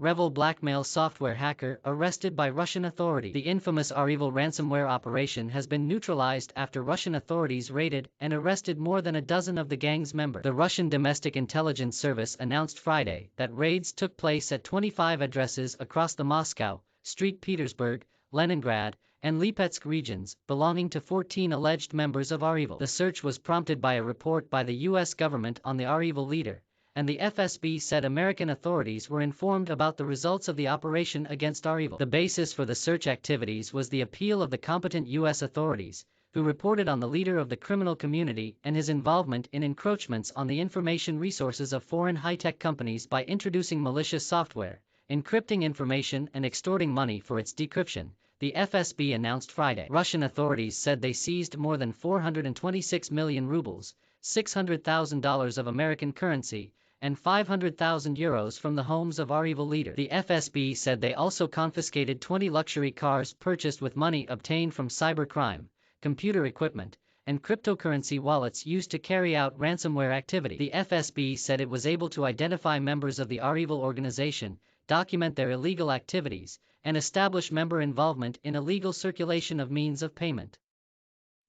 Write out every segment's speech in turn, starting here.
Revil blackmail software hacker arrested by Russian authority. The infamous Revil ransomware operation has been neutralized after Russian authorities raided and arrested more than a dozen of the gang's members. The Russian Domestic Intelligence Service announced Friday that raids took place at 25 addresses across the Moscow, St. Petersburg, Leningrad, and Lipetsk regions, belonging to 14 alleged members of Revil. The search was prompted by a report by the U.S. government on the Revil leader, and the FSB said American authorities were informed about the results of the operation against Revil. The basis for the search activities was the appeal of the competent U.S. authorities, who reported on the leader of the criminal community and his involvement in encroachments on the information resources of foreign high-tech companies by introducing malicious software, encrypting information and extorting money for its decryption, the FSB announced Friday. Russian authorities said they seized more than 426 million rubles, $600,000 of American currency, and 500,000 euros from the homes of Revil leader. The FSB said they also confiscated 20 luxury cars purchased with money obtained from cybercrime, computer equipment, and cryptocurrency wallets used to carry out ransomware activity. The FSB said it was able to identify members of the Revil organization, document their illegal activities, and establish member involvement in illegal circulation of means of payment.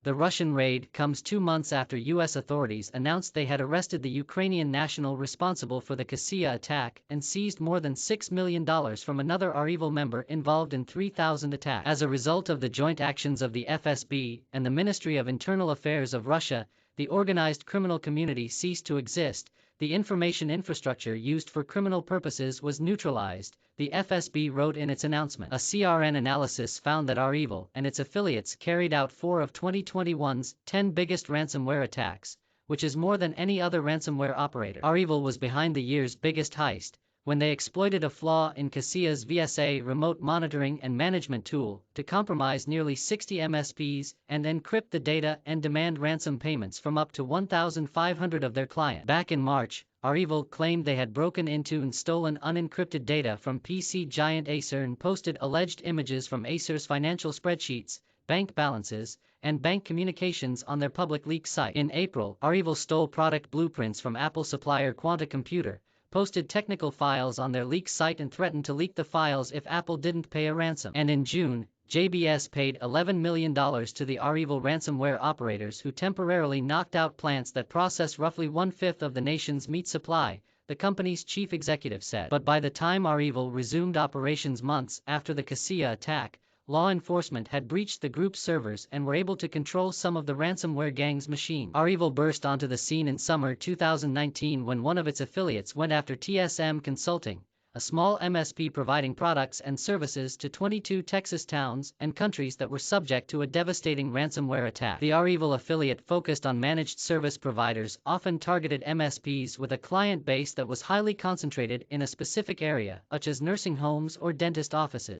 The Russian raid comes 2 months after U.S. authorities announced they had arrested the Ukrainian national responsible for the Kasia attack and seized more than $6 million from another Revil member involved in 3,000 attacks. As a result of the joint actions of the FSB and the Ministry of Internal Affairs of Russia, the organized criminal community ceased to exist. The information infrastructure used for criminal purposes was neutralized, the FSB wrote in its announcement. A CRN analysis found that Revil and its affiliates carried out 4 of 2021's 10 biggest ransomware attacks, which is more than any other ransomware operator. Revil was behind the year's biggest heist, when they exploited a flaw in Kasia's VSA remote monitoring and management tool to compromise nearly 60 MSPs and encrypt the data and demand ransom payments from up to 1,500 of their clients. Back in March, Revil claimed they had broken into and stolen unencrypted data from PC giant Acer and posted alleged images from Acer's financial spreadsheets, bank balances, and bank communications on their public leak site. In April, Revil stole product blueprints from Apple supplier Quanta Computer, posted technical files on their leak site and threatened to leak the files if Apple didn't pay a ransom. And in June, JBS paid $11 million to the Revil ransomware operators who temporarily knocked out plants that process roughly 1/5 of the nation's meat supply, the company's chief executive said. But by the time Revil resumed operations months after the Kasia attack, law enforcement had breached the group's servers and were able to control some of the ransomware gang's machine. Revil burst onto the scene in summer 2019 when one of its affiliates went after TSM Consulting, a small MSP providing products and services to 22 Texas towns and countries that were subject to a devastating ransomware attack. The Revil affiliate focused on managed service providers, often targeted MSPs with a client base that was highly concentrated in a specific area, such as nursing homes or dentist offices.